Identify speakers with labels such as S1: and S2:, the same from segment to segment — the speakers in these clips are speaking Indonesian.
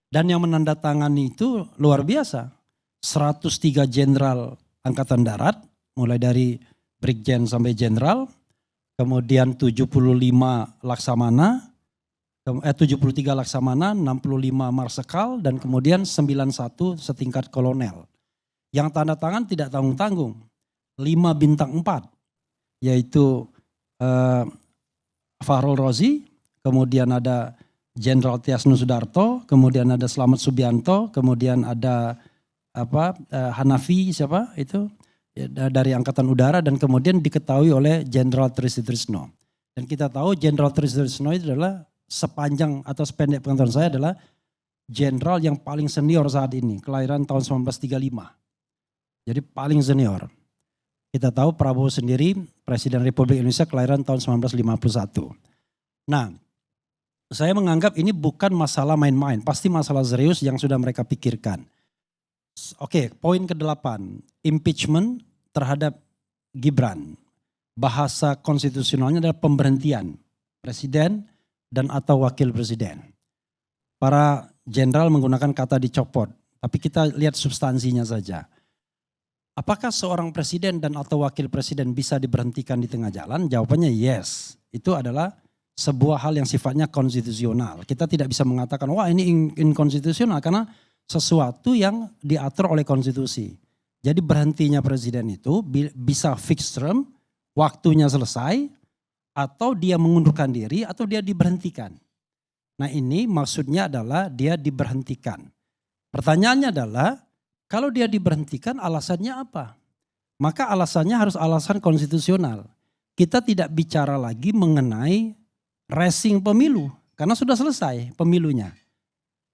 S1: Dan yang menandatangani itu luar biasa. 103 jenderal angkatan darat, mulai dari brigjen sampai jenderal, kemudian 75 laksamana, 73 laksamana, 65 marsekal, dan kemudian 91 setingkat kolonel. Yang tanda tangan tidak tanggung-tanggung, 5 bintang 4, yaitu Fahrul Razi, kemudian ada Jenderal Tias Nusudarto, kemudian ada Slamet Subianto, kemudian ada Hanafi siapa itu dari Angkatan Udara, dan kemudian diketahui oleh Jenderal Trisno. Dan kita tahu Jenderal Trisno itu adalah sepanjang atau sependek pengetahuan saya adalah jenderal yang paling senior saat ini, kelahiran tahun 1935. Jadi paling senior. Kita tahu Prabowo sendiri Presiden Republik Indonesia kelahiran tahun 1951. Nah, saya menganggap ini bukan masalah main-main, pasti masalah serius yang sudah mereka pikirkan. Oke, poin ke-8, impeachment terhadap Gibran. Bahasa konstitusionalnya adalah pemberhentian presiden dan atau wakil presiden. Para jenderal menggunakan kata dicopot, tapi kita lihat substansinya saja. Apakah seorang presiden dan atau wakil presiden bisa diberhentikan di tengah jalan? Jawabannya yes. Itu adalah sebuah hal yang sifatnya konstitusional. Kita tidak bisa mengatakan wah ini inkonstitusional karena sesuatu yang diatur oleh konstitusi. Jadi berhentinya presiden itu bisa fixed term, waktunya selesai, atau dia mengundurkan diri atau dia diberhentikan. Nah ini maksudnya adalah dia diberhentikan. Pertanyaannya adalah kalau dia diberhentikan alasannya apa? Maka alasannya harus alasan konstitusional. Kita tidak bicara lagi mengenai racing pemilu karena sudah selesai pemilunya.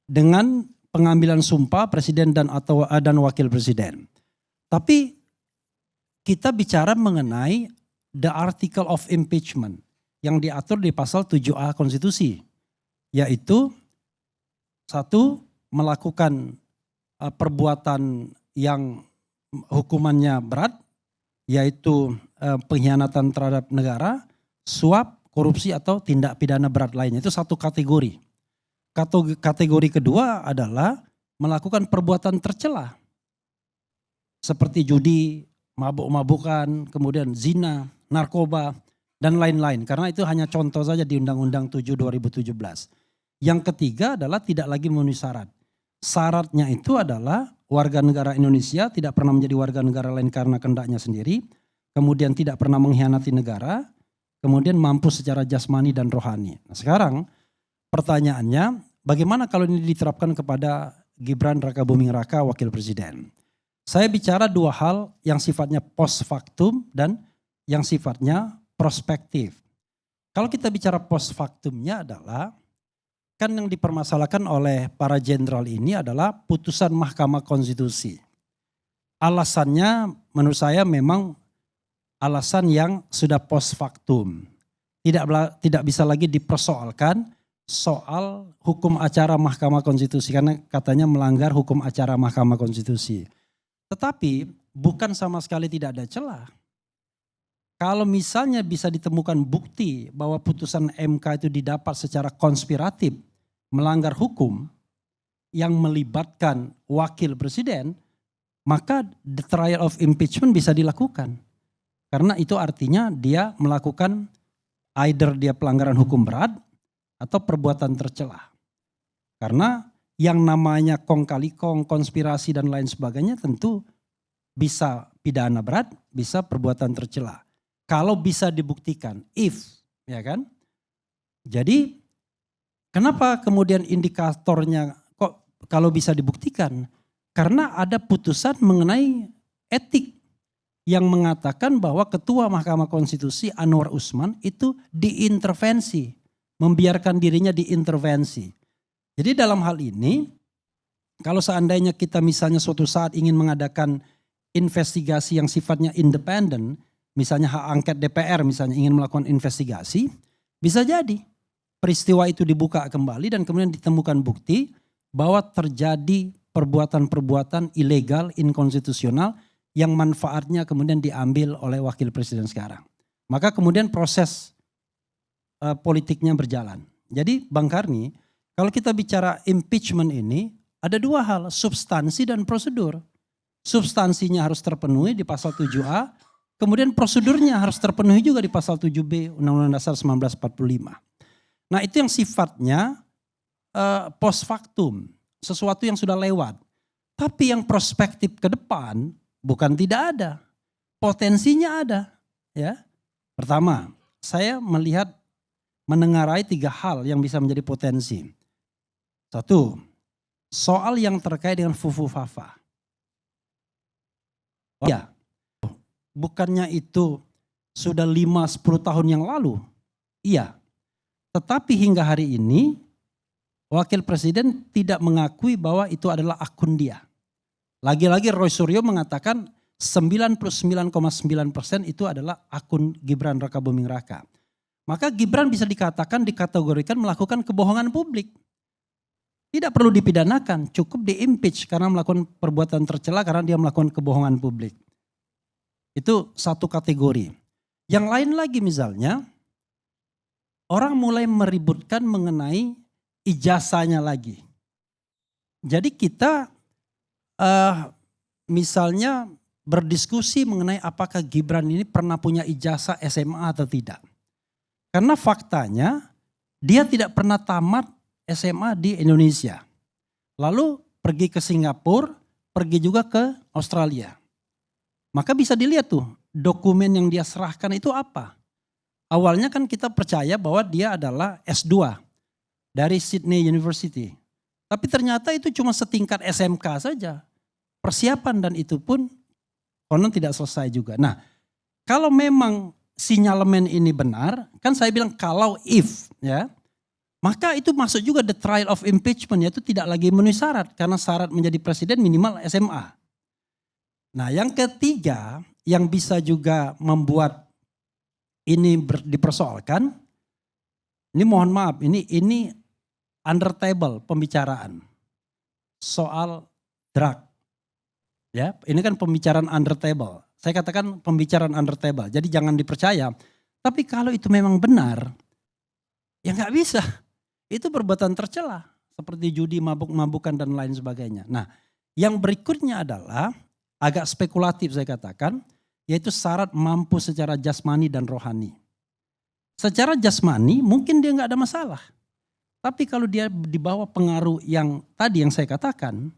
S1: Dengan pengambilan sumpah presiden dan wakil presiden. Tapi kita bicara mengenai the article of impeachment yang diatur di pasal 7A konstitusi. Yaitu satu, melakukan perbuatan yang hukumannya berat, yaitu pengkhianatan terhadap negara, suap, korupsi atau tindak pidana berat lainnya. Itu satu kategori. Kategori kedua adalah melakukan perbuatan tercela. Seperti judi, mabuk-mabukan, kemudian zina, narkoba, dan lain-lain. Karena itu hanya contoh saja di Undang-Undang 7 2017. Yang ketiga adalah tidak lagi memenuhi syarat. Syaratnya itu adalah warga negara Indonesia tidak pernah menjadi warga negara lain karena kehendaknya sendiri. Kemudian tidak pernah mengkhianati negara. Kemudian mampu secara jasmani dan rohani. Nah sekarang pertanyaannya, bagaimana kalau ini diterapkan kepada Gibran Rakabuming Raka wakil presiden? Saya bicara dua hal yang sifatnya post factum dan yang sifatnya prospektif. Kalau kita bicara post factumnya adalah, kan yang dipermasalahkan oleh para jenderal ini adalah putusan Mahkamah Konstitusi. Alasannya menurut saya memang alasan yang sudah post factum. Tidak bisa lagi dipersoalkan soal hukum acara Mahkamah Konstitusi karena katanya melanggar hukum acara Mahkamah Konstitusi. Tetapi bukan sama sekali tidak ada celah. Kalau misalnya bisa ditemukan bukti bahwa putusan MK itu didapat secara konspiratif melanggar hukum yang melibatkan wakil presiden, maka the trial of impeachment bisa dilakukan. Karena itu artinya dia melakukan either dia pelanggaran hukum berat atau perbuatan tercela. Karena yang namanya kong kali kong, konspirasi dan lain sebagainya tentu bisa pidana berat, bisa perbuatan tercela. Kalau bisa dibuktikan, ya kan? Jadi kenapa kemudian indikatornya kok kalau bisa dibuktikan? Karena ada putusan mengenai etik yang mengatakan bahwa Ketua Mahkamah Konstitusi Anwar Usman itu diintervensi, membiarkan dirinya diintervensi. Jadi dalam hal ini, kalau seandainya kita misalnya suatu saat ingin mengadakan investigasi yang sifatnya independen, misalnya hak angket DPR misalnya ingin melakukan investigasi, bisa jadi peristiwa itu dibuka kembali dan kemudian ditemukan bukti bahwa terjadi perbuatan-perbuatan ilegal, inkonstitusional, yang manfaatnya kemudian diambil oleh wakil presiden sekarang. Maka kemudian proses politiknya berjalan. Jadi Bang Karni, Kalau kita bicara impeachment ini, ada dua hal, substansi dan prosedur. Substansinya harus terpenuhi di pasal 7A, kemudian prosedurnya harus terpenuhi juga di pasal 7B Undang-Undang Dasar 1945. Nah itu yang sifatnya post factum, sesuatu yang sudah lewat. Tapi yang prospektif ke depan bukan tidak ada, potensinya ada. Ya, pertama, saya menengarai 3 hal yang bisa menjadi potensi. 1, soal yang terkait dengan fufu fafa. Oh ya, bukannya itu sudah 5-10 tahun yang lalu? Iya, tetapi hingga hari ini Wakil Presiden tidak mengakui bahwa itu adalah akun dia. Lagi-lagi Roy Suryo mengatakan 99,9% itu adalah akun Gibran Rakabuming Raka. Maka Gibran bisa dikategorikan melakukan kebohongan publik. Tidak perlu dipidanakan, cukup di-impeach karena melakukan perbuatan tercela karena dia melakukan kebohongan publik. Itu satu kategori. Yang lain lagi misalnya, orang mulai meributkan mengenai ijazahnya lagi. Jadi kita misalnya berdiskusi mengenai apakah Gibran ini pernah punya ijazah SMA atau tidak. Karena faktanya dia tidak pernah tamat SMA di Indonesia. Lalu pergi ke Singapura, pergi juga ke Australia. Maka bisa dilihat tuh dokumen yang dia serahkan itu apa. Awalnya kan kita percaya bahwa dia adalah S2 dari Sydney University. Tapi ternyata itu cuma setingkat SMK saja. Persiapan dan itu pun konon tidak selesai juga. Nah kalau memang sinyalemen ini benar, kan saya bilang kalau if ya. Maka itu masuk juga the trial of impeachment, yaitu tidak lagi memenuhi syarat. Karena syarat menjadi presiden minimal SMA. Nah yang ketiga yang bisa juga membuat ini dipersoalkan. Ini mohon maaf, ini under table pembicaraan. Soal drug. Ya, ini kan pembicaraan under table. Saya katakan pembicaraan under table, jadi jangan dipercaya. Tapi kalau itu memang benar, ya nggak bisa. Itu perbuatan tercela seperti judi, mabuk-mabukan dan lain sebagainya. Nah yang berikutnya adalah agak spekulatif saya katakan, yaitu syarat mampu secara jasmani dan rohani. Secara jasmani mungkin dia nggak ada masalah. Tapi kalau dia di bawah pengaruh yang tadi yang saya katakan,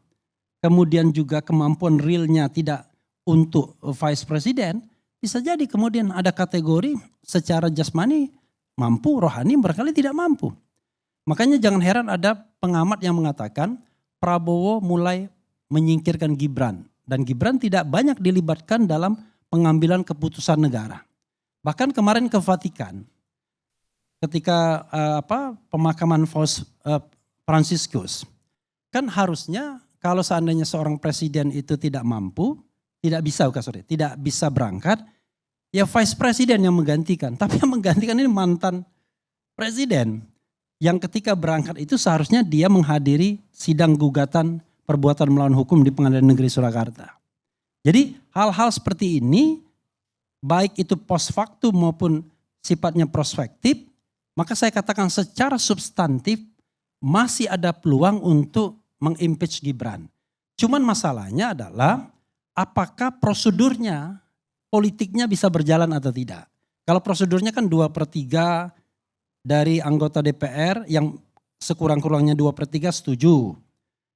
S1: kemudian juga kemampuan realnya tidak untuk vice president, bisa jadi kemudian ada kategori secara jasmani mampu, rohani barangkali tidak mampu. Makanya jangan heran ada pengamat yang mengatakan Prabowo mulai menyingkirkan Gibran. Dan Gibran tidak banyak dilibatkan dalam pengambilan keputusan negara. Bahkan kemarin ke Vatikan, ketika pemakaman Franciscus, kan harusnya kalau seandainya seorang presiden itu tidak mampu, tidak bisa berangkat, ya vice presiden yang menggantikan. Tapi yang menggantikan ini mantan presiden. Yang ketika berangkat itu seharusnya dia menghadiri sidang gugatan perbuatan melawan hukum di Pengadilan Negeri Surakarta. Jadi hal-hal seperti ini, baik itu post factum maupun sifatnya prospektif, maka saya katakan secara substantif masih ada peluang untuk mengimpeach Gibran. Cuman masalahnya adalah apakah prosedurnya, politiknya bisa berjalan atau tidak. Kalau prosedurnya kan 2/3 dari anggota DPR yang sekurang-kurangnya 2/3 setuju.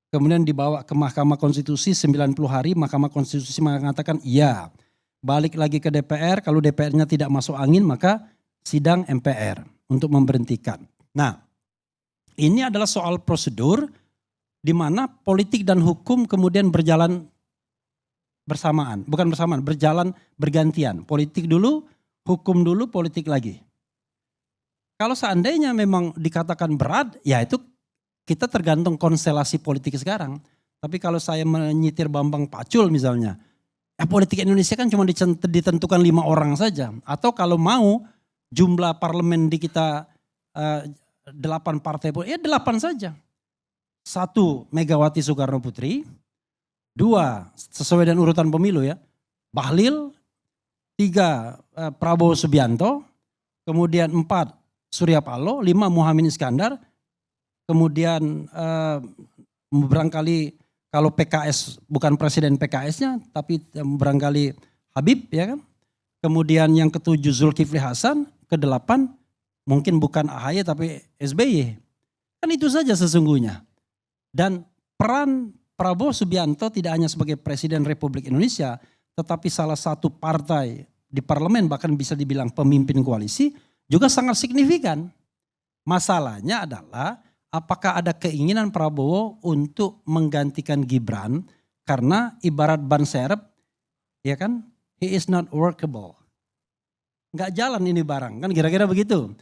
S1: Kemudian dibawa ke Mahkamah Konstitusi 90 hari, Mahkamah Konstitusi mengatakan iya. Balik lagi ke DPR, kalau DPR-nya tidak masuk angin maka sidang MPR untuk memberhentikan. Nah ini adalah soal prosedur di mana politik dan hukum kemudian berjalan bersamaan. Bukan bersamaan, berjalan bergantian. Politik dulu, hukum dulu, politik lagi. Kalau seandainya memang dikatakan berat, ya itu kita tergantung konstelasi politik sekarang. Tapi kalau saya menyitir Bambang Pacul misalnya, politik Indonesia kan cuma ditentukan 5 orang saja. Atau kalau mau jumlah parlemen di kita 8 partai, ya 8 saja. 1 Megawati Soekarno Putri, 2 sesuai dengan urutan pemilu ya, Bahlil, 3 Prabowo Subianto, kemudian 4 Surya Paloh, 5 Muhaimin Iskandar, kemudian barangkali kalau PKS bukan presiden PKS-nya, tapi barangkali Habib, ya kan. Kemudian yang ketujuh Zulkifli Hasan, kedelapan mungkin bukan AHY tapi SBY. Kan itu saja sesungguhnya. Dan peran Prabowo Subianto tidak hanya sebagai Presiden Republik Indonesia, tetapi salah satu partai di parlemen, bahkan bisa dibilang pemimpin koalisi, juga sangat signifikan. Masalahnya adalah apakah ada keinginan Prabowo untuk menggantikan Gibran, karena ibarat ban serep, ya kan, he is not workable. Nggak jalan ini barang, kan kira-kira begitu.